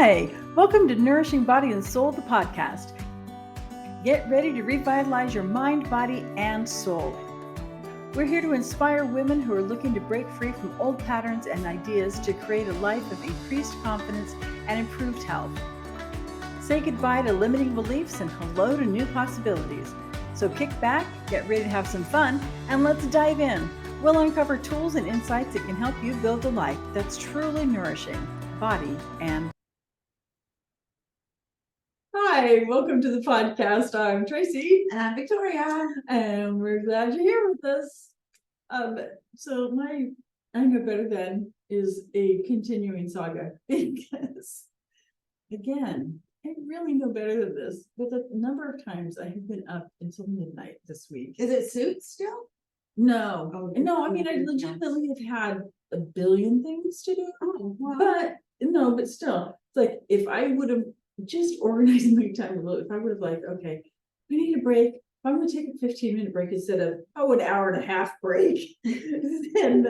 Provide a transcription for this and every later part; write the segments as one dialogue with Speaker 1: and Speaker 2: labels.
Speaker 1: Hi, welcome to Nourishing Body and Soul, the podcast. Get ready to revitalize your mind, body, and soul. We're here to inspire women who are looking to break free from old patterns and ideas to create a life of increased confidence and improved health. Say goodbye to limiting beliefs and hello to new possibilities. So kick back, get ready to have some fun, and let's dive in. We'll uncover tools and insights that can help you build a life that's truly nourishing, body and Hi, welcome to the podcast. I'm Tracy.
Speaker 2: And I'm Victoria.
Speaker 1: And we're glad you're here with us. So my I Know Better Than is a continuing saga because, again, I really know better than this. But the number of times I have been up until midnight this week.
Speaker 2: Is it Suits still?
Speaker 1: No.
Speaker 2: Oh,
Speaker 1: No, I mean, I legitimately have had a billion things to do.
Speaker 2: Oh, wow.
Speaker 1: But still, it's like if I would have just organized my time a little, if I would have okay, I need a break. I'm going to take a 15-minute break instead of, an hour and a half break. And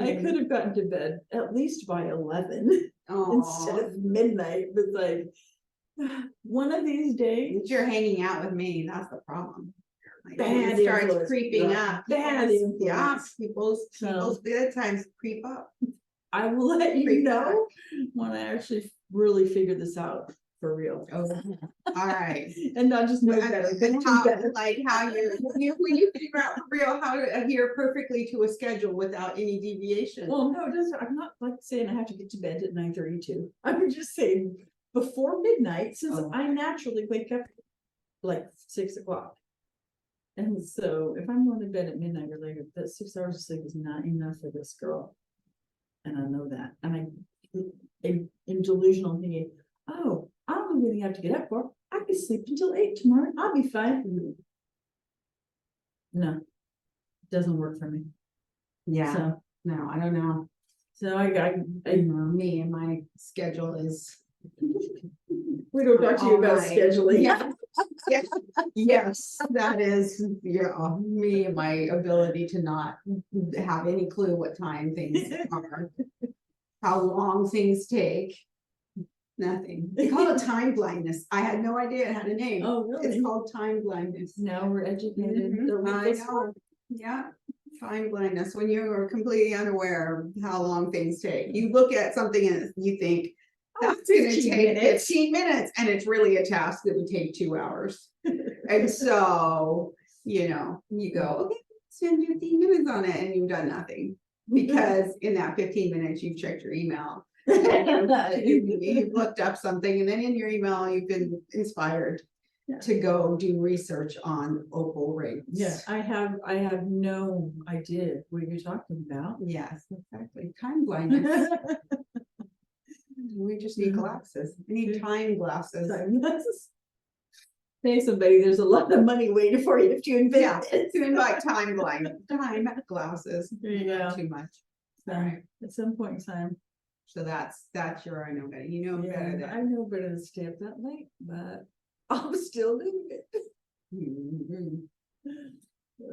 Speaker 1: I could have gotten to bed at least by 11 instead of midnight. It was like, one of these days.
Speaker 2: You're hanging out with me. That's the problem.
Speaker 1: Bad
Speaker 2: it starts
Speaker 1: influence.
Speaker 2: creeping up.
Speaker 1: Bad influence.
Speaker 2: Yeah, people's bedtimes creep up.
Speaker 1: I will let you know when I actually really figure this out for real.
Speaker 2: Oh, all right.
Speaker 1: And not just know better, but
Speaker 2: how when you figure out for real how to adhere perfectly to a schedule without any deviation.
Speaker 1: Well, no, it doesn't. I'm not saying I have to get to bed at 9:32. I'm just saying before midnight, since I naturally wake up like 6 o'clock. And so if I'm going to bed at midnight or later, that 6 hours of sleep is not enough for this girl. And I know that. And I'm delusional thinking, I don't really have to get up for. I can sleep until 8 tomorrow. I'll be fine. No, it doesn't work for me.
Speaker 2: Yeah.
Speaker 1: So,
Speaker 2: no, I don't know.
Speaker 1: So I
Speaker 2: me and my schedule is.
Speaker 1: We don't talk to you about scheduling.
Speaker 2: Yeah. Yes, that is me and my ability to not have any clue what time things are, how long things take. Nothing. They call it time blindness. I had no idea it had a name.
Speaker 1: Oh, really?
Speaker 2: It's called time blindness.
Speaker 1: Now we're educated.
Speaker 2: I know. Yeah. Time blindness, when you're completely unaware of how long things take. You look at something and you think, that's going to take 15 minutes, and it's really a task that would take 2 hours. And so, you go, okay, spend 15 minutes on it, and you've done nothing. Because in that 15 minutes, you've checked your email. You've looked up something, and then in your email, you've been inspired to go do research on opal rings.
Speaker 1: Yeah, I have no idea what you're talking about.
Speaker 2: Yes, exactly. Time blindness. We just need glasses. We need time glasses.
Speaker 1: Hey, somebody, there's a lot of money waiting for you if you invent it.
Speaker 2: To invite time glasses.
Speaker 1: There you go.
Speaker 2: Too much.
Speaker 1: All right. At some point in time.
Speaker 2: So that's your I know better. You know better than
Speaker 1: I know better than stay up that late, but I'm still doing it.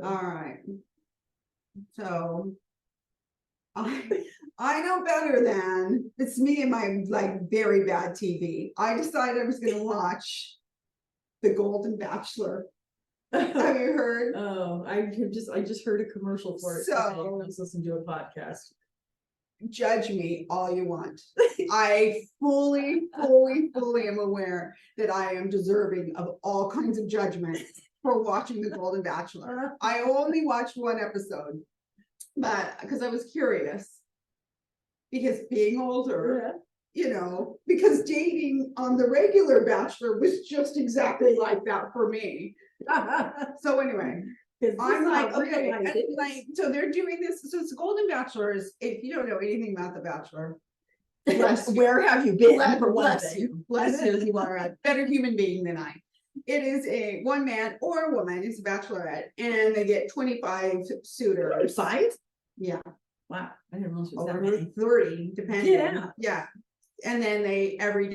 Speaker 2: All right. So I know better than it's me and my very bad TV. I decided I was going to watch The Golden Bachelor. Have you heard?
Speaker 1: Oh, I just heard a commercial for it.
Speaker 2: So
Speaker 1: I was listening to a podcast.
Speaker 2: Judge me all you want. I fully am aware that I am deserving of all kinds of judgment for watching The Golden Bachelor. I only watched one episode, but because I was curious. Because being older, because dating on the regular Bachelor was just exactly like that for me. So anyway, I'm like, okay, so they're doing this. So it's Golden Bachelor is, if you don't know anything about The Bachelor,
Speaker 1: where have you been?
Speaker 2: Bless you. You are a better human being than I. It is a one man or a woman. It's a bachelorette, and they get 25 suitors.
Speaker 1: 25?
Speaker 2: Yeah.
Speaker 1: Wow, I didn't realize it was
Speaker 2: over 30, depending. Yeah. And then every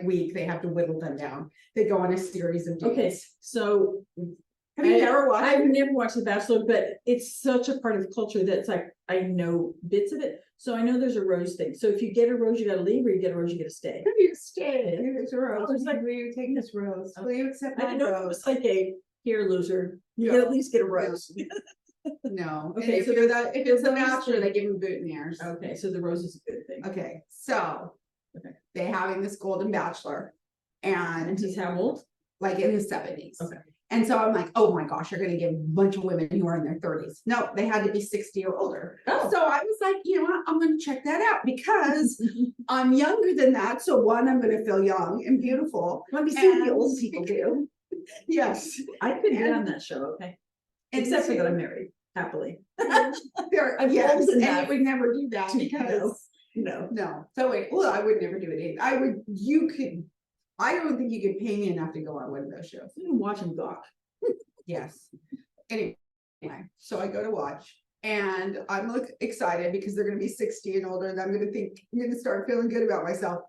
Speaker 2: week they have to whittle them down. They go on a series of dates.
Speaker 1: Okay, so
Speaker 2: Have you never watched
Speaker 3: I've
Speaker 2: it?
Speaker 3: never watched The Bachelor, but it's such a part of the culture that it's like I know bits of it. So I know there's a rose thing. So if you get a rose, you gotta leave, or you get a rose, you gotta stay.
Speaker 2: You stay. There's a rose.
Speaker 3: Oh, it's like-
Speaker 2: Will you take this rose? Will you accept
Speaker 3: I
Speaker 2: my
Speaker 3: didn't know if it
Speaker 2: rose?
Speaker 3: was like a here loser. You
Speaker 2: Yeah.
Speaker 3: can at least get a rose.
Speaker 2: No.
Speaker 3: Okay,
Speaker 2: Okay, if
Speaker 3: so
Speaker 2: you're
Speaker 3: there's-
Speaker 2: that, if it's a
Speaker 3: there's rose
Speaker 2: bachelor,
Speaker 3: thing.
Speaker 2: they give him boutonnieres.
Speaker 3: Okay, so the rose is a good thing.
Speaker 2: Okay, so.
Speaker 3: Okay.
Speaker 2: They having this golden bachelor. And
Speaker 3: And he's how old?
Speaker 2: like in his 70s.
Speaker 3: Okay.
Speaker 2: And so I'm like, oh my gosh, you're gonna give a bunch of women who are in their 30s. No, they had to be 60 or older.
Speaker 3: Oh.
Speaker 2: So I was like, you know what, I'm gonna check that out because I'm younger than that. So one, I'm gonna feel young and beautiful.
Speaker 3: Let me see what the
Speaker 2: And-
Speaker 3: old people do.
Speaker 2: Yes.
Speaker 3: I could be
Speaker 2: And-
Speaker 3: on that show, okay?
Speaker 2: And
Speaker 3: Except for
Speaker 2: two-
Speaker 3: that I'm married, happily.
Speaker 2: There,
Speaker 3: I'm
Speaker 2: yes,
Speaker 3: old
Speaker 2: and
Speaker 3: enough
Speaker 2: you would never do that
Speaker 3: to
Speaker 2: because,
Speaker 3: No.
Speaker 2: no, so wait, well, I would never do it either. I would, you could, I don't think you could pay me enough to go on one of those shows.
Speaker 3: You can watch him gawk.
Speaker 2: Yes. Anyway, so I go to watch and I'm excited because they're gonna be 60 and older and I'm gonna start feeling good about myself.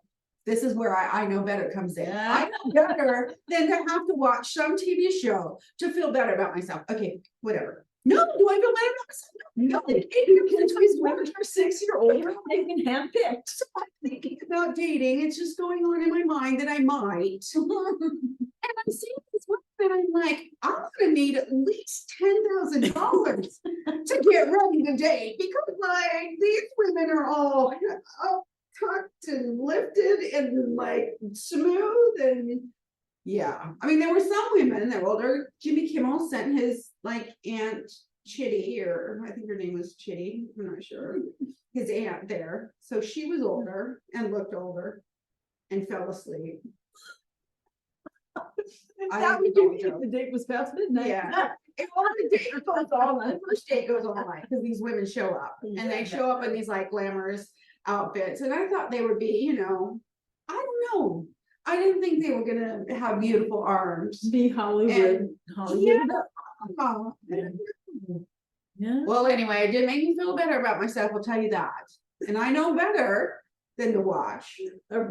Speaker 2: This is where I know better comes in. I know better than to have to watch some TV show to feel better about myself. Okay, whatever. No, do I feel better about myself? No,
Speaker 3: These women are 60 or older, they've been handpicked.
Speaker 2: So I'm thinking about dating. It's just going on in my mind that I might. And I'm seeing this woman and I'm like, I'm gonna need at least $10,000 to get ready to date because like these women are all tucked and lifted and like smooth and yeah. I mean, there were some women that were older. Jimmy Kimmel sent his like aunt Chitty, or I think her name was Chitty, I'm not sure, his aunt there. So she was older and looked older and fell asleep. I
Speaker 3: That would
Speaker 2: don't
Speaker 3: do
Speaker 2: know.
Speaker 3: if the date was past midnight.
Speaker 2: Yeah. It was the date goes all night. The first date goes all night because these women show up and they show up in these like glamorous outfits. And I thought they would be, you know, I don't know. I didn't think they were gonna have beautiful arms.
Speaker 3: Be Hollywood. Hollywood. Yeah.
Speaker 2: Well, anyway, it did make me feel better about myself, I'll tell you that. And I know better than to watch.
Speaker 3: A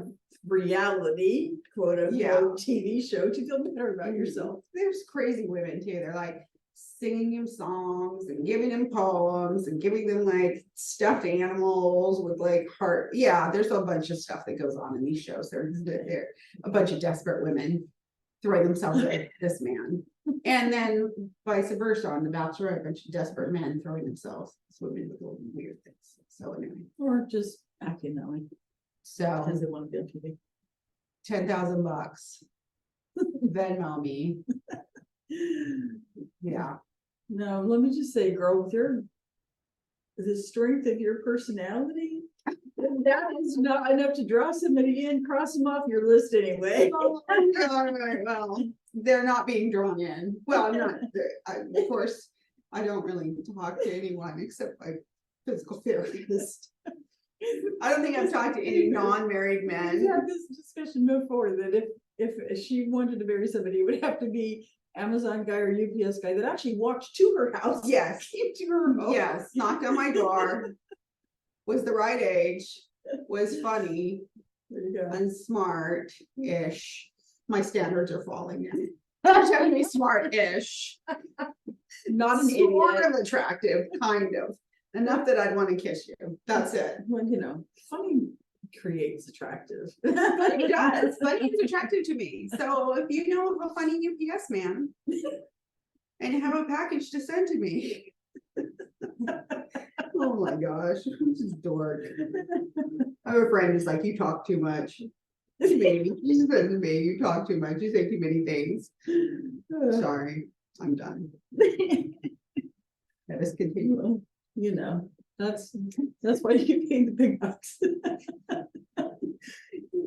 Speaker 3: reality, quote unquote,
Speaker 2: Yeah.
Speaker 3: TV show to feel better about yourself.
Speaker 2: There's crazy women too. They're like singing him songs and giving him poems and giving them like stuffed animals with like heart. Yeah, there's a bunch of stuff that goes on in these shows. They're a bunch of desperate women throwing themselves at this man. And then vice versa on The Bachelor, a bunch of desperate men throwing themselves. It's women with little weird things. So anyway,
Speaker 3: Or just acting that way
Speaker 2: so
Speaker 3: because they want to be on TV.
Speaker 2: $10,000. Venmo me. Yeah.
Speaker 3: No, let me just say, girl, with the strength of your personality, that is not enough to draw somebody in, cross them off your list anyway.
Speaker 2: All right, well, they're not being drawn in. Well, I'm not, of course, I don't really talk to anyone except my physical therapist. I don't think I've talked to any non-married men.
Speaker 3: Have this discussion before that if she wanted to marry somebody, it would have to be Amazon guy or UPS guy that actually walked to her house.
Speaker 2: Yes,
Speaker 3: Came to her home.
Speaker 2: yes, knocked on my door, was the right age, was funny
Speaker 3: There you go.
Speaker 2: and smart-ish. My standards are falling in. I'm trying to be smart-ish.
Speaker 3: Not an
Speaker 2: Sort
Speaker 3: idiot.
Speaker 2: of attractive, kind of. Enough that I'd want to kiss you. That's it.
Speaker 3: Well, you know, funny creates attractive.
Speaker 2: Funny does. Funny is attractive to me. So if you know of a funny UPS man and you have a package to send to me. Oh my gosh, this is dork. I have a friend who's like, you talk too much. To me, she said to me, you talk too much, you say too many things. Sorry, I'm done. Let us continue.
Speaker 3: You know, that's why you pay the big bucks.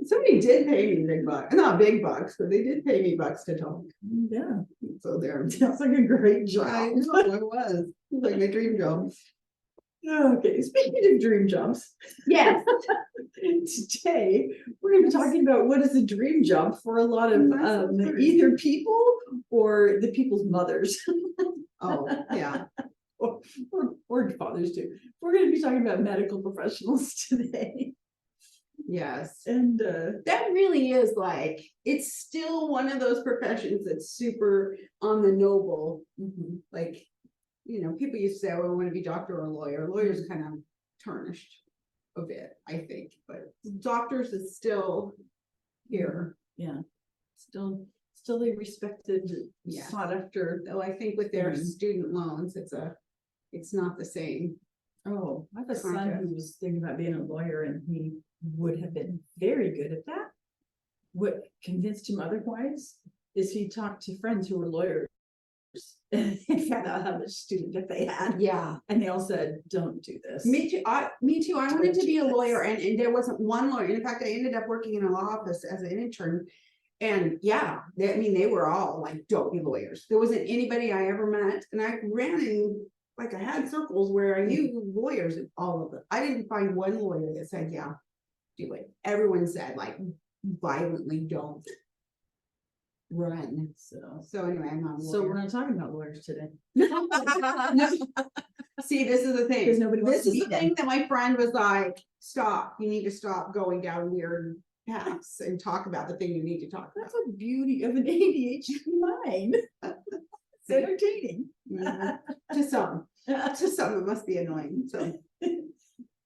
Speaker 2: Somebody did pay me big bucks, not big bucks, but they did pay me bucks to talk.
Speaker 3: Yeah,
Speaker 2: So there.
Speaker 3: sounds like a great
Speaker 2: I
Speaker 3: job.
Speaker 2: know, it was like my dream job.
Speaker 3: Okay, speaking of dream jobs,
Speaker 2: Yes.
Speaker 3: today we're going to be talking about what is a dream job for a lot of either people or the people's mothers.
Speaker 2: Oh, yeah.
Speaker 3: or fathers too. We're going to be talking about medical professionals today.
Speaker 2: Yes.
Speaker 3: And
Speaker 2: That really is like, it's still one of those professions that's super on the noble. Like, you know, people used to say, oh, I want to be doctor or lawyer. Lawyers kind of tarnished a bit, I think, but doctors is still here.
Speaker 3: yeah, still a respected,
Speaker 2: Yeah.
Speaker 3: sought after.
Speaker 2: Though I think with their
Speaker 3: Mhm.
Speaker 2: student loans, it's not the same.
Speaker 3: Oh, I have a son
Speaker 2: Contact.
Speaker 3: who was thinking about being a lawyer, and he would have been very good at that. What convinced him otherwise is he talked to friends who were lawyers and found out how much student debt they had.
Speaker 2: Yeah.
Speaker 3: And they all said, don't do this.
Speaker 2: Me too. I wanted to be a lawyer, and there wasn't one lawyer. In fact, I ended up working in a law office as an intern. And yeah, they were all like, don't be lawyers. There wasn't anybody I ever met. And I ran in, like, I had circles where I knew lawyers, and all of them. I didn't find one lawyer that said, yeah, do it. Everyone said, like, violently don't run. So anyway, I'm not a
Speaker 3: So we're
Speaker 2: lawyer.
Speaker 3: not talking about lawyers today.
Speaker 2: No. See, this is the thing.
Speaker 3: 'Cause nobody wants
Speaker 2: This
Speaker 3: to
Speaker 2: is
Speaker 3: be
Speaker 2: the thing that my friend was like, stop, you need to stop going down weird paths and talk about the thing you need to talk about.
Speaker 3: That's the beauty of an ADHD mind. It's entertaining.
Speaker 2: Mhm. To some it must be annoying. So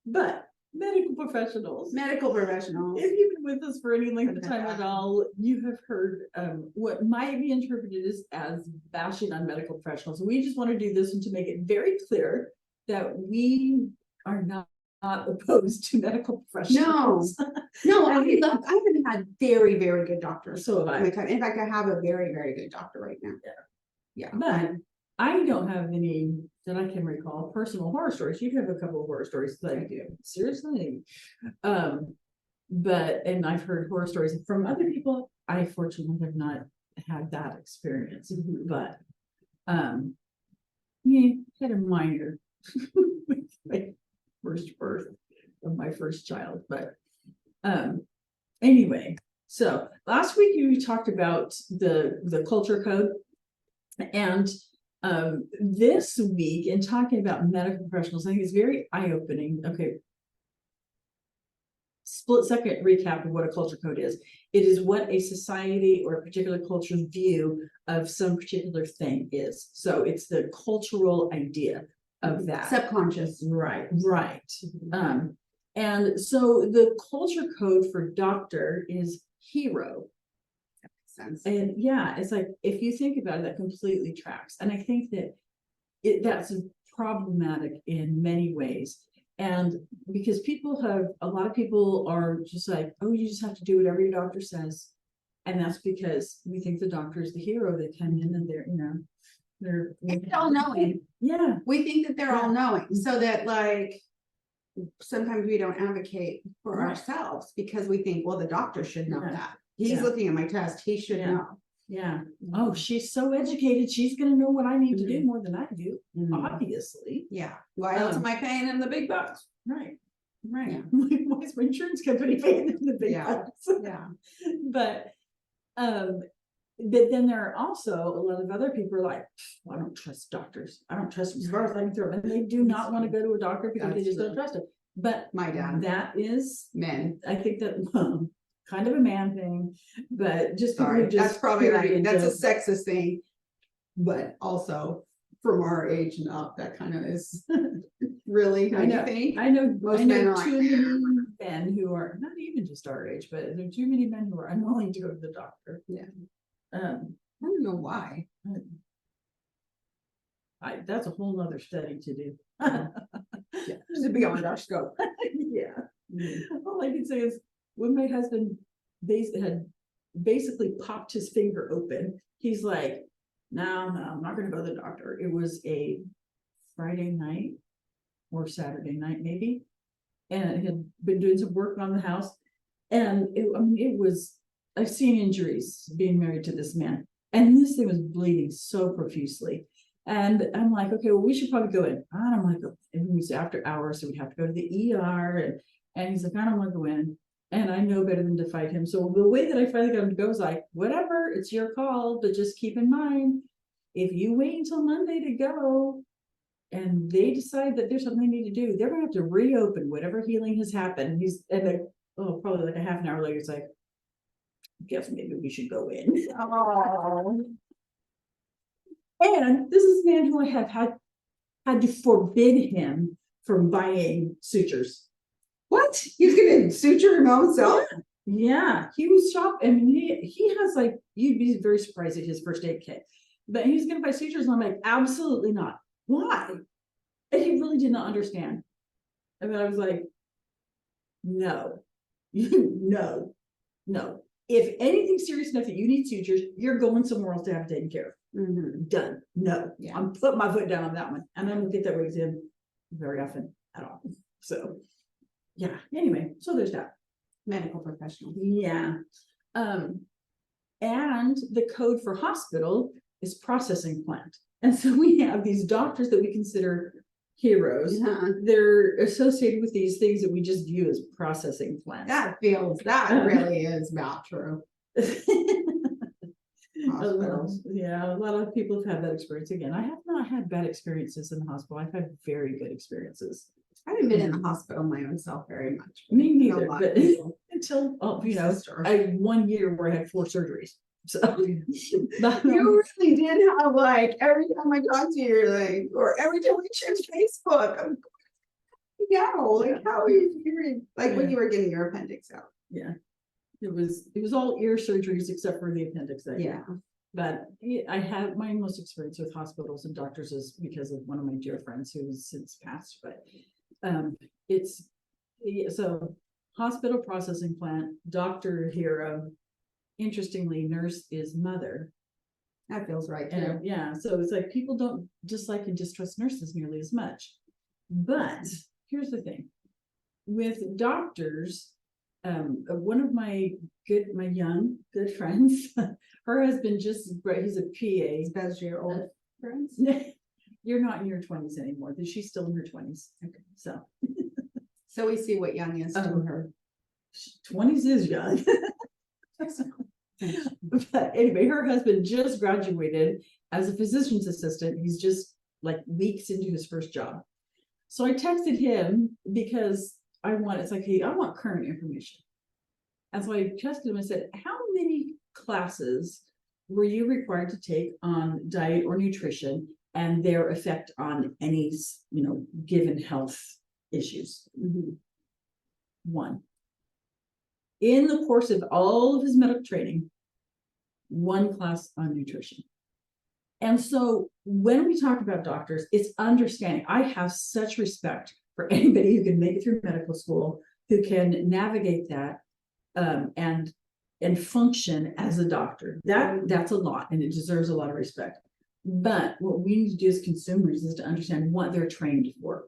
Speaker 3: But medical professionals,
Speaker 2: medical professionals.
Speaker 3: if you've been with us for any length of
Speaker 2: Okay.
Speaker 3: time at all, you have heard what might be interpreted as bashing on medical professionals. We just want to do this one to make it very clear that we are not opposed to medical professionals.
Speaker 2: No, I haven't had very, very good doctors.
Speaker 3: So have
Speaker 2: in
Speaker 3: I.
Speaker 2: my time. In fact, I have a very, very good doctor right now. Yeah.
Speaker 3: But I don't have any that I can recall personal horror stories. You have a couple of horror stories,
Speaker 2: I
Speaker 3: like
Speaker 2: do.
Speaker 3: seriously. But and I've heard horror stories from other people. I fortunately have not had that experience, but yeah, had a minor with my first birth of my first child. But anyway, so last week we talked about the culture code. And this week, in talking about medical professionals, I think it's very eye-opening. Okay. Split second recap of what a culture code is. It is what a society or a particular culture's view of some particular thing is. So it's the cultural idea of that.
Speaker 2: Subconscious.
Speaker 3: Right. And so the culture code for doctor is hero.
Speaker 2: Sense.
Speaker 3: And yeah, it's like, if you think about it, that completely tracks. And I think that that's problematic in many ways. And because a lot of people are just like, oh, you just have to do whatever your doctor says. And that's because we think the doctor is the hero that come in and they're
Speaker 2: all knowing.
Speaker 3: Yeah.
Speaker 2: We think that they're all knowing, so that like sometimes we don't advocate for
Speaker 3: Right.
Speaker 2: ourselves because we think, well, the doctor should know
Speaker 3: Yeah.
Speaker 2: that. He's
Speaker 3: Yeah.
Speaker 2: looking at my test, he should
Speaker 3: Yeah.
Speaker 2: know.
Speaker 3: Yeah. Oh, she's so educated. She's gonna know what I need to do more than I do, obviously.
Speaker 2: Yeah. Why else am I paying him the big bucks?
Speaker 3: Right. Right.
Speaker 2: Yeah.
Speaker 3: Why is my insurance company paying them the big
Speaker 2: Yeah.
Speaker 3: bucks?
Speaker 2: Yeah.
Speaker 3: But then there are also a lot of other people are like, well, I don't trust doctors. I don't trust them as far as I can throw them. And they do not want to go to a doctor because they
Speaker 2: That's
Speaker 3: just don't
Speaker 2: true.
Speaker 3: trust it. But
Speaker 2: My dad.
Speaker 3: that is,
Speaker 2: Men.
Speaker 3: I think that kind of a man thing, but just people who
Speaker 2: Sorry, that's
Speaker 3: just
Speaker 2: probably right.
Speaker 3: period
Speaker 2: That's a
Speaker 3: don't-
Speaker 2: sexist thing. But also from our age and up, that kind of is really,
Speaker 3: I know,
Speaker 2: think?
Speaker 3: I know
Speaker 2: Most men are
Speaker 3: too
Speaker 2: like,
Speaker 3: many men who are not even just our age, but there are too many men who are unwilling to go to the doctor.
Speaker 2: Yeah.
Speaker 3: I
Speaker 2: I don't know why.
Speaker 3: that's a whole nother study to do.
Speaker 2: Yeah, this is beyond our scope.
Speaker 3: Yeah. All I can say is when my husband had basically popped his finger open, he's like, no, I'm not gonna go to the doctor. It was a Friday night or Saturday night, maybe. And he had been doing some work on the house. And I've seen injuries being married to this man. And this thing was bleeding so profusely. And I'm like, okay, well, we should probably go in. And I'm like, and it was after hours, so we'd have to go to the ER. And he's like, I don't want to go in. And I know better than to fight him. So the way that I finally got him to go is like, whatever, it's your call, but just keep in mind, if you wait until Monday to go and they decide that there's something they need to do, they're gonna have to reopen whatever healing has happened. probably like a half an hour later, it's like, guess maybe we should go in.
Speaker 2: Oh.
Speaker 3: And this is a man who I have had to forbid him from buying sutures.
Speaker 2: What? He's gonna suture him himself?
Speaker 3: Yeah, he was shocked. I mean, he has like, you'd be very surprised at his first aid kit, but he's gonna buy sutures, and I'm like, absolutely not. Why? And he really did not understand. And then I was like, no, no, no. If anything's serious enough that you need sutures, you're going somewhere else to have it taken care of.
Speaker 2: Mhm.
Speaker 3: Done. No,
Speaker 2: Yeah.
Speaker 3: I'm putting my foot down on that one, and I don't get that way with him very often at all. So, yeah. Anyway, so there's that.
Speaker 2: Medical professional.
Speaker 3: Yeah. And the code for hospital is processing plant, and so we have these doctors that we consider heroes.
Speaker 2: Yeah.
Speaker 3: They're associated with these things that we just view as processing plants.
Speaker 2: That really is not true. Hospitals.
Speaker 3: Yeah, a lot of people have had that experience. Again, I have not had bad experiences in the hospital. I've had very good experiences.
Speaker 2: I haven't been in the hospispittal my own self very much.
Speaker 3: Me
Speaker 2: I know a
Speaker 3: neither,
Speaker 2: lot
Speaker 3: but
Speaker 2: of people.
Speaker 3: until,
Speaker 2: My sister.
Speaker 3: I 1 year where I had 4 surgeries. So but,
Speaker 2: You really did have like, every time I talk to you, you're like, or every time we check Facebook, I'm like, how are you hearing, like when you were getting your appendix out?
Speaker 3: yeah, it was all ear surgeries except for the appendix.
Speaker 2: Yeah.
Speaker 3: But yeah, I have my most experience with hospitals and doctors is because of one of my dear friends who has since passed. But it's so hospital processing plant, doctor hero. Interestingly, nurse is mother.
Speaker 2: That feels right too.
Speaker 3: And yeah, so it's like people don't dislike and distrust nurses nearly as much. But here's the thing with doctors, one of my young good friends, her husband he's a PA.
Speaker 2: Especially your old friends.
Speaker 3: You're not in your 20s anymore. She's still in her 20s. Okay.
Speaker 2: So we see what young is to her.
Speaker 3: 20s is young. But anyway, her husband just graduated as a physician's assistant. He's just like weeks into his first job. So I texted him because I want current information. And so I texted him and said, how many classes were you required to take on diet or nutrition and their effect on any, given health issues?
Speaker 2: Mhm.
Speaker 3: 1. In the course of all of his medical training, 1 class on nutrition. And so when we talk about doctors, it's understanding. I have such respect for anybody who can make it through medical school, who can navigate that and function as a doctor. That's a lot, and it deserves a lot of respect. But what we need to do as consumers is to understand what they're trained for.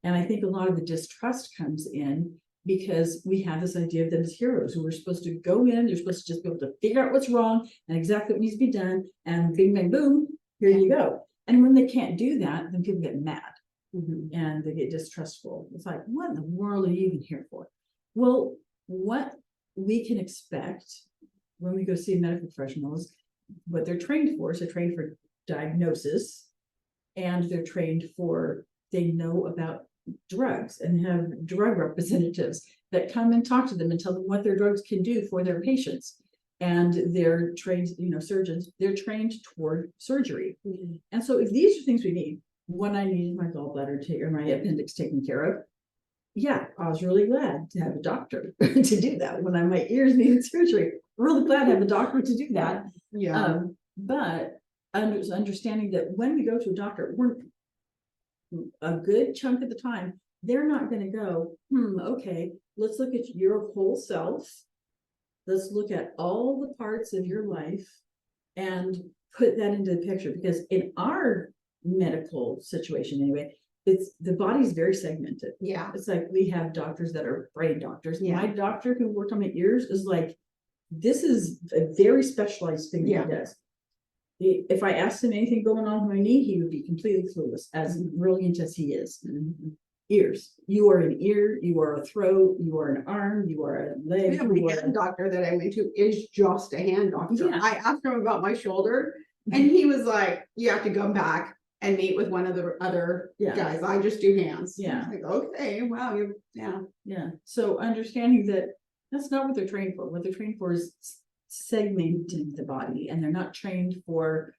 Speaker 3: And I think a lot of the distrust comes in because we have this idea of them as heroes who are supposed to go in, they're supposed to just be able to figure out what's wrong and exactly what needs to be done, and bing, bang, boom, here you go. And when they can't do that, then people get mad.
Speaker 2: Mhm.
Speaker 3: And they get distrustful. It's like, what in the world are you even here for? Well, what we can expect when we go see medical professionals, what they're trained for is they're trained for diagnosis, and they're trained for, they know about drugs and have drug representatives that come and talk to them and tell them what their drugs can do for their patients. And they're trained, surgeons, they're trained toward surgery.
Speaker 2: Mhm.
Speaker 3: And so if these are things we need, when I needed my gallbladder or my appendix taken care of, yeah, I was really glad to have a doctor to do that. When my ears needed surgery, really glad to have a doctor to do that.
Speaker 2: Yeah.
Speaker 3: But understanding that when we go to a doctor, we're a good chunk of the time, they're not going to go, okay, let's look at your whole self. Let's look at all the parts of your life and put that into the picture. Because in our medical situation anyway, it's the body's very segmented.
Speaker 2: Yeah.
Speaker 3: It's like we have doctors that are brain doctors.
Speaker 2: Yeah.
Speaker 3: My doctor who worked on my ears is like, this is a very specialized thing
Speaker 2: Yeah.
Speaker 3: he does. If I asked him anything going on with my knee, he would be completely clueless, as brilliant as he is.
Speaker 2: Mhm.
Speaker 3: Ears. You are an ear, you are a throat, you are an arm, you are a leg.
Speaker 2: Yeah, my hand doctor that I went to is just a hand doctor.
Speaker 3: Yeah.
Speaker 2: I asked him about my shoulder, and he was like, you have to come back and meet with one of the other
Speaker 3: Yeah.
Speaker 2: guys. I just do hands.
Speaker 3: Yeah.
Speaker 2: I was like, okay, wow, yeah.
Speaker 3: Yeah. So understanding that That's not what they're trained for. What they're trained for is segmenting the body, and they're not trained for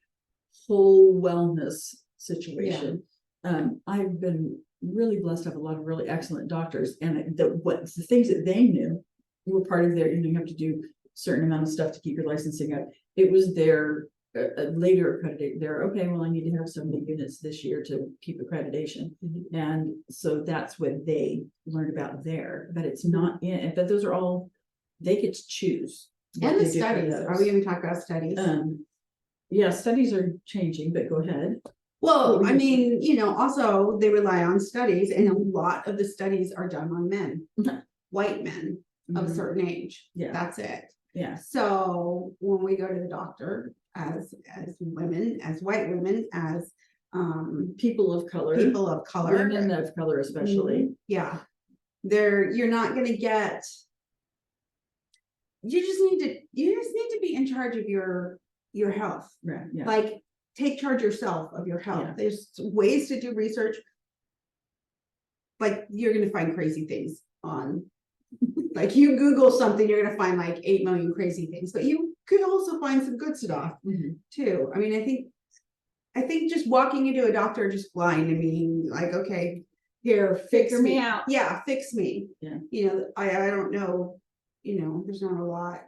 Speaker 3: whole wellness situation. I've been really blessed to have a lot of really excellent doctors, and the things that they knew were part of their, you have to do certain amount of stuff to keep your licensing up. It was their later accredited. They're okay, well, I need to have so many units this year to keep accreditation. And so that's what they learned about there, but it's not in, but those are all, they get to choose. what
Speaker 2: And the
Speaker 3: they do for
Speaker 2: studies,
Speaker 3: those.
Speaker 2: are we gonna talk about studies?
Speaker 3: Yeah, studies are changing, but go ahead.
Speaker 2: Well, I mean, also they rely on studies, and a lot of the studies are done on men, white men of a
Speaker 3: Mhm.
Speaker 2: certain age.
Speaker 3: Yeah.
Speaker 2: That's it.
Speaker 3: Yeah.
Speaker 2: So when we go to the doctor as women, as white women, as
Speaker 3: People of color.
Speaker 2: people of color,
Speaker 3: Women of color especially.
Speaker 2: yeah, you're not gonna get. You just need to be in charge of your health.
Speaker 3: Right, yeah.
Speaker 2: Like, take charge yourself of your health.
Speaker 3: Yeah.
Speaker 2: There's ways to do research. Like, you're gonna find crazy things on, like, you Google something, you're gonna find like 8 million crazy things, but you could also find some good stuff too. I mean, I think just walking into a doctor just blind, I mean, like, okay, here, fix
Speaker 3: Figure me out.
Speaker 2: Yeah, fix me.
Speaker 3: Yeah.
Speaker 2: I don't know, there's not a lot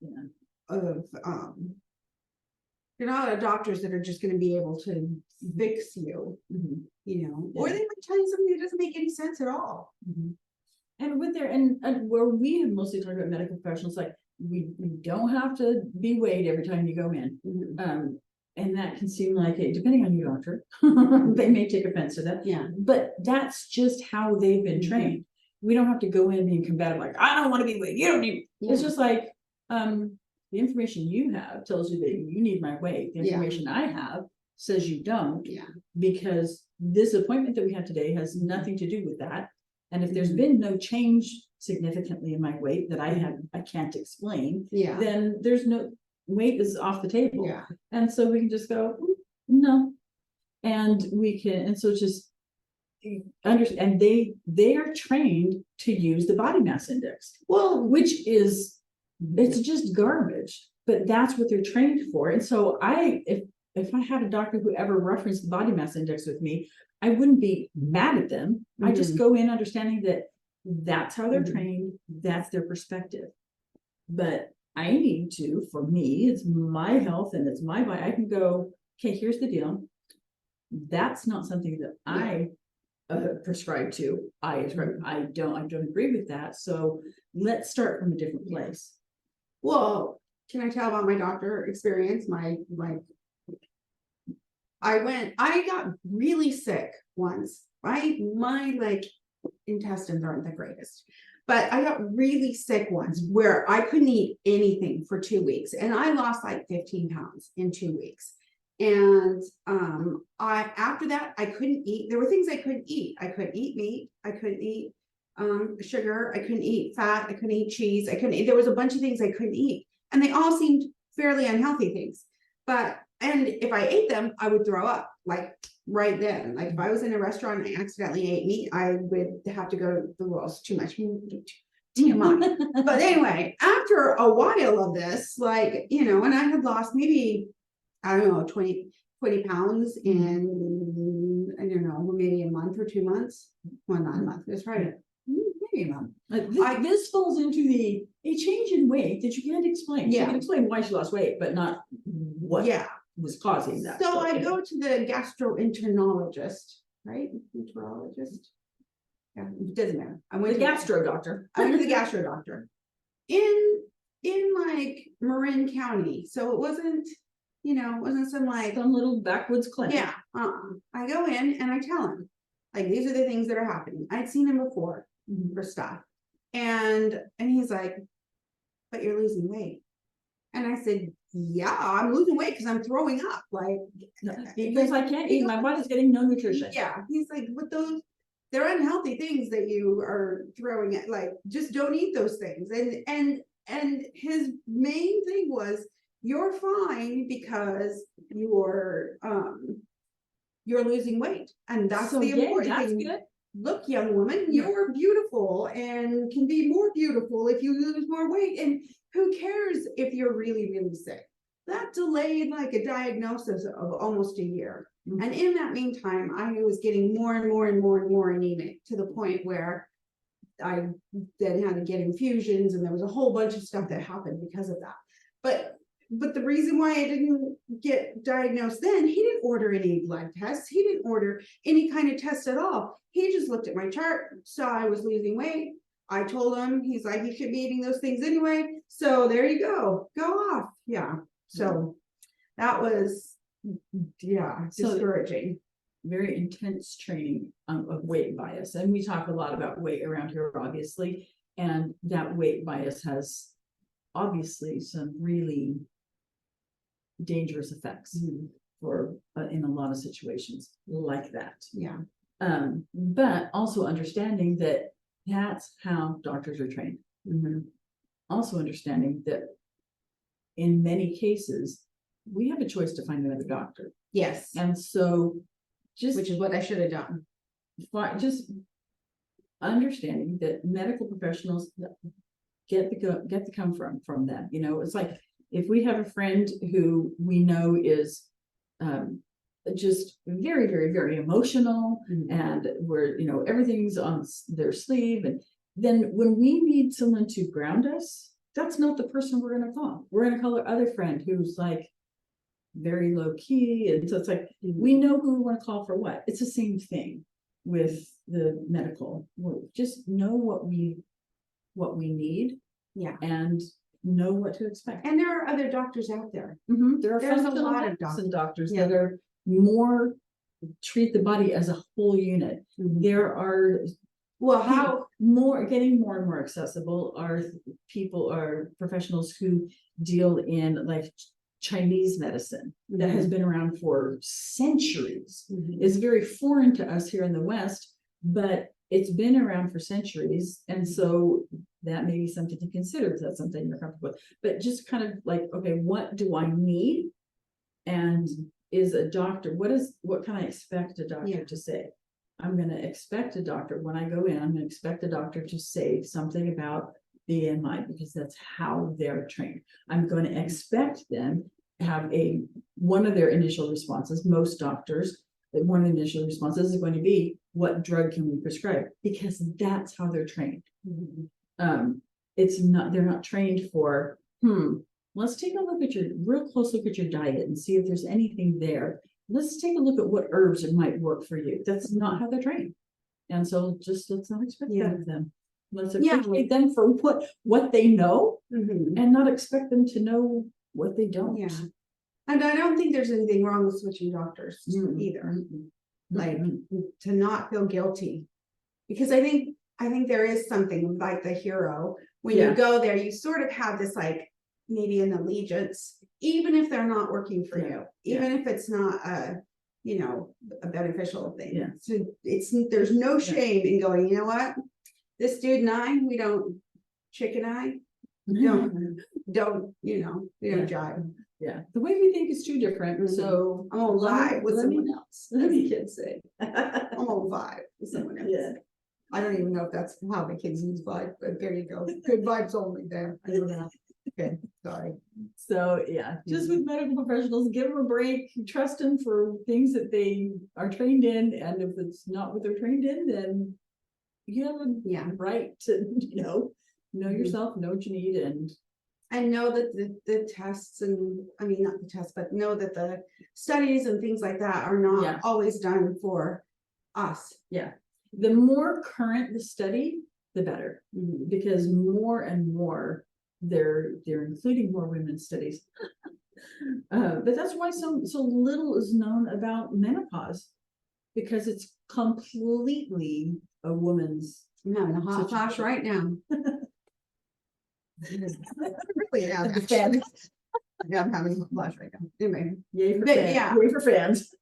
Speaker 3: Yeah.
Speaker 2: of there are not a lot of doctors that are just gonna be able to fix you, or they might tell you something that doesn't make any sense at all.
Speaker 3: And with their, and where we have mostly talked about medical professionals, like, we don't have to be weighed every time you go in. And that can seem like, depending on your doctor, they may take offense to that.
Speaker 2: Yeah.
Speaker 3: But that's just how they've been trained. We don't have to go in being combative, like, I don't want to be weighed, you don't need. It's just like, the information you have tells you that you need my weight. The information I have says you don't.
Speaker 2: Yeah.
Speaker 3: Because this appointment that we have today has nothing to do with that. And if there's been no change significantly in my weight that I can't explain, then there's no, weight is off the table.
Speaker 2: Yeah.
Speaker 3: And so we can just go, no. And we can, and so just understand, and they are trained to use the body mass index. Well, which is, it's just garbage, but that's what they're trained for. And so if I had a doctor who ever referenced the body mass index with me, I wouldn't be mad at them. I just go in understanding that that's how they're trained, that's their perspective. But I need to, for me, it's my health and it's my body. I can go, okay, here's the deal. That's not something that I prescribe to. I don't agree with that. So let's start from a different place.
Speaker 2: Well, can I tell about my doctor experience? I got really sick once. My like intestines aren't the greatest, but I got really sick once where I couldn't eat anything for 2 weeks, and I lost like 15 pounds in 2 weeks. And after that, I couldn't eat. There were things I couldn't eat. I couldn't eat meat. I couldn't eat sugar. I couldn't eat fat. I couldn't eat cheese. I couldn't eat. There was a bunch of things I couldn't eat, and they all seemed fairly unhealthy things. And if I ate them, I would throw up like right then. Like, if I was in a restaurant and I accidentally ate meat, I would have to go to the walls. Too much TMI. But anyway, after a while of this, like, and I had lost maybe, I don't know, 20 pounds in, I don't know, maybe a month or 2 months. Well, not a month, it was probably maybe a month.
Speaker 3: This falls into a change in weight that you can't explain.
Speaker 2: Yeah.
Speaker 3: You can explain why she lost weight, but not what was causing that.
Speaker 2: So I go to the gastroenterologist, right? Enterologist. Yeah, it doesn't matter. I went
Speaker 3: The
Speaker 2: to
Speaker 3: gastro doctor.
Speaker 2: I went to the gastro doctor in like Marin County. So it wasn't, it wasn't some like
Speaker 3: Some little backwoods clinic.
Speaker 2: Yeah. I go in and I tell him, like, these are the things that are happening. I'd seen him before for stuff. And he's like, but you're losing weight. And I said, yeah, I'm losing weight because I'm throwing up. Like,
Speaker 3: Because I can't eat, my body's getting no nutrition.
Speaker 2: yeah. He's like, but they're unhealthy things that you are throwing at, like, just don't eat those things. And his main thing was, you're fine because you're losing weight. And that's
Speaker 3: So
Speaker 2: the
Speaker 3: yeah,
Speaker 2: important
Speaker 3: that's
Speaker 2: thing.
Speaker 3: good.
Speaker 2: look, young woman, you're beautiful and can be more beautiful if you lose more weight. And who cares if you're really, really sick? That delayed like a diagnosis of almost a year.
Speaker 3: Mhm.
Speaker 2: And in that meantime, I was getting more and more and more and more anemic to the point where I then had to get infusions, and there was a whole bunch of stuff that happened because of that. But the reason why I didn't get diagnosed then, he didn't order any blood tests. He didn't order any kind of test at all. He just looked at my chart, saw I was losing weight. I told him, he's like, you should be eating those things anyway. So there you go off. Yeah. So that was, yeah,
Speaker 3: So-
Speaker 2: discouraging.
Speaker 3: Very intense training of weight bias. And we talk a lot about weight around here, obviously. And that weight bias has obviously some really dangerous effects for in a lot of situations like that.
Speaker 2: Yeah.
Speaker 3: But also understanding that that's how doctors are trained. Also understanding that in many cases, we have a choice to find another doctor.
Speaker 2: Yes.
Speaker 3: And so just
Speaker 2: Which is what I should have done.
Speaker 3: just understanding that medical professionals get the come from them. You know, it's like if we have a friend who we know is just very, very, very emotional, and where, you know, everything's on their sleeve, and then when we need someone to ground us, that's not the person we're going to call. We're going to call our other friend who's like very low key. And so it's like, we know who we want to call for what. It's the same thing with the medical. We'll just know what we need.
Speaker 2: Yeah.
Speaker 3: And know what to expect.
Speaker 2: And there are other doctors out there.
Speaker 3: There are
Speaker 2: There's a
Speaker 3: functional
Speaker 2: lot of
Speaker 3: medicine doctors
Speaker 2: Yeah.
Speaker 3: that are more treat the body as a whole unit. There are
Speaker 2: Well, how,
Speaker 3: getting more and more accessible are professionals who deal in like Chinese medicine that has been around for centuries. Is very foreign to us here in the West, but it's been around for centuries. And so that may be something to consider if that's something you're comfortable with. But just kind of like, okay, what do I need? And is a doctor, what can I expect a doctor to say? I'm going to expect a doctor when I go in, I'm going to expect a doctor to say something about BMI because that's how they're trained. I'm going to expect them to have one of their initial responses. Most doctors, one of the initial responses is going to be, what drug can we prescribe? Because that's how they're trained. They're not trained for, let's take a look at real close look at your diet and see if there's anything there. Let's take a look at what herbs it might work for you. That's not how they're trained. And so just let's not expect that of them. Let's appreciate them for what they know and not expect them to know what they don't.
Speaker 2: Yeah. And I don't think there's anything wrong with switching doctors either. Like to not feel guilty. Because I think there is something like the hero. When you go there, you sort of have this like maybe an allegiance, even if they're not working for you, even if it's not a beneficial thing. So there's no shame in going, you know what? This dude and I, we don't chicken eye. Don't jive.
Speaker 3: Yeah, the way we think is too different. So
Speaker 2: I'm gonna vibe with someone else.
Speaker 3: Let me kids say.
Speaker 2: I'm gonna vibe with someone else.
Speaker 3: Yeah.
Speaker 2: I don't even know if that's how the kids use vibe, but there you go. Good vibes only there. I know that. Okay, sorry.
Speaker 3: So yeah, just with medical professionals, give them a break, trust them for things that they are trained in, and if it's not what they're trained in, then you have a right to know yourself, know what you need,
Speaker 2: and know that the tests and not the tests, but know that the studies and things like that are not always done for us.
Speaker 3: Yeah. The more current the study, the better, because more and more they're including more women's studies. But that's why so little is known about menopause, because it's completely a woman's.
Speaker 2: I'm having a hot flash right now. Really, yeah, I'm having a flash right now. Anyway,
Speaker 3: Yay for fans.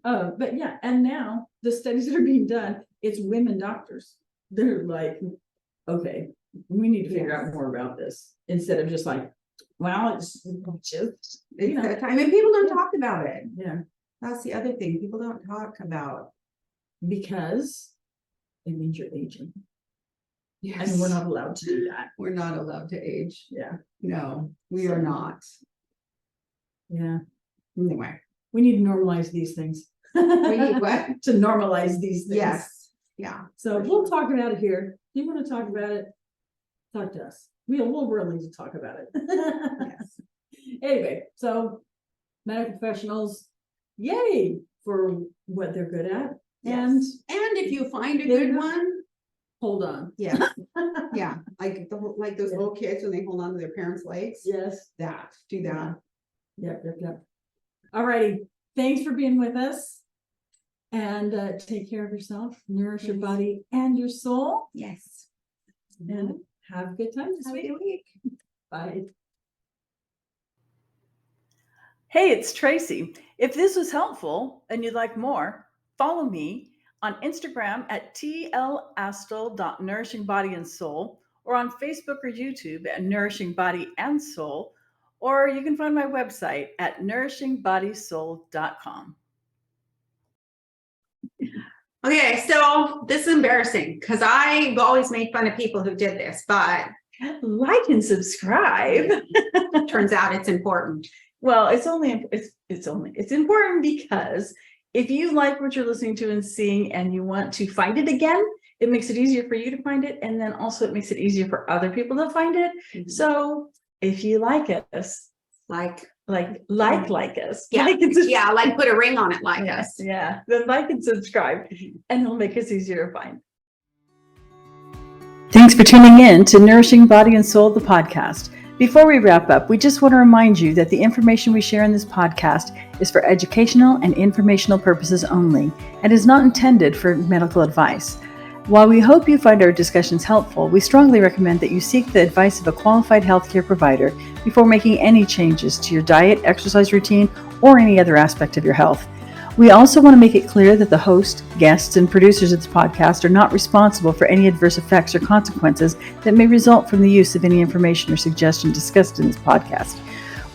Speaker 3: But yeah, and now the studies that are being done, it's women doctors. They're like, okay, we need to figure out more about this instead of just like, well, it's just
Speaker 2: that time, and people don't talk about it.
Speaker 3: Yeah,
Speaker 2: that's the other thing. People don't talk about
Speaker 3: because it means you're aging.
Speaker 2: Yes.
Speaker 3: And we're not allowed to do that.
Speaker 2: We're not allowed to age.
Speaker 3: Yeah.
Speaker 2: No, we are not.
Speaker 3: Yeah.
Speaker 2: Anyway,
Speaker 3: We need to normalize these things.
Speaker 2: we need what?
Speaker 3: To normalize these things.
Speaker 2: Yes, yeah.
Speaker 3: So we'll talk about it here. If you want to talk about it, talk to us. We'll really need to talk about it.
Speaker 2: Yes.
Speaker 3: Anyway, so medical professionals, yay for what they're good at. And
Speaker 2: And if you find a
Speaker 3: They're
Speaker 2: good
Speaker 3: not-
Speaker 2: one,
Speaker 3: hold on.
Speaker 2: yeah, yeah, like like those little kids when they hold on to their parents' legs.
Speaker 3: Yes.
Speaker 2: Do that.
Speaker 3: Yep. Alrighty. Thanks for being with us. And take care of yourself, nourish your
Speaker 2: Yes.
Speaker 3: body and your soul,
Speaker 2: Yes.
Speaker 3: and have a good time this
Speaker 2: Have a
Speaker 3: week.
Speaker 2: good week.
Speaker 3: Bye.
Speaker 1: Hey, it's Tracy. If this was helpful and you'd like more, follow me on Instagram at tlastel.nourishingbodyansoul, or on Facebook or YouTube at Nourishing Body and Soul, or you can find my website at nourishingbodysoul.com.
Speaker 4: Okay, so this is embarrassing because I've always made fun of people who did this, but
Speaker 5: Like and subscribe.
Speaker 4: turns out it's important.
Speaker 5: Well, it's important because if you like what you're listening to and seeing and you want to find it again, it makes it easier for you to find it, and then also it makes it easier for other people to find it. So if you like us,
Speaker 4: Like,
Speaker 5: us,
Speaker 4: Yeah,
Speaker 5: like and subscribe.
Speaker 4: yeah, like put a ring on it like
Speaker 5: Yes,
Speaker 4: this.
Speaker 5: yeah, then like and subscribe, and it'll make us easier to find.
Speaker 1: Thanks for tuning in to Nourishing Body and Soul, the podcast. Before we wrap up, we just want to remind you that the information we share in this podcast is for educational and informational purposes only and is not intended for medical advice. While we hope you find our discussions helpful, we strongly recommend that you seek the advice of a qualified healthcare provider before making any changes to your diet, exercise routine, or any other aspect of your health. We also want to make it clear that the host, guests, and producers of this podcast are not responsible for any adverse effects or consequences that may result from the use of any information or suggestion discussed in this podcast.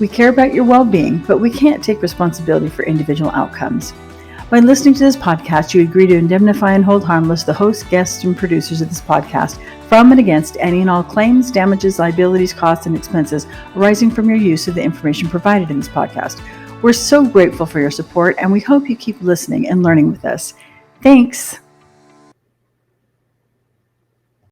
Speaker 1: We care about your well-being, but we can't take responsibility for individual outcomes. By listening to this podcast, you agree to indemnify and hold harmless the host, guests, and producers of this podcast from and against any and all claims, damages, liabilities, costs, and expenses arising from your use of the information provided in this podcast. We're so grateful for your support, and we hope you keep listening and learning with us. Thanks.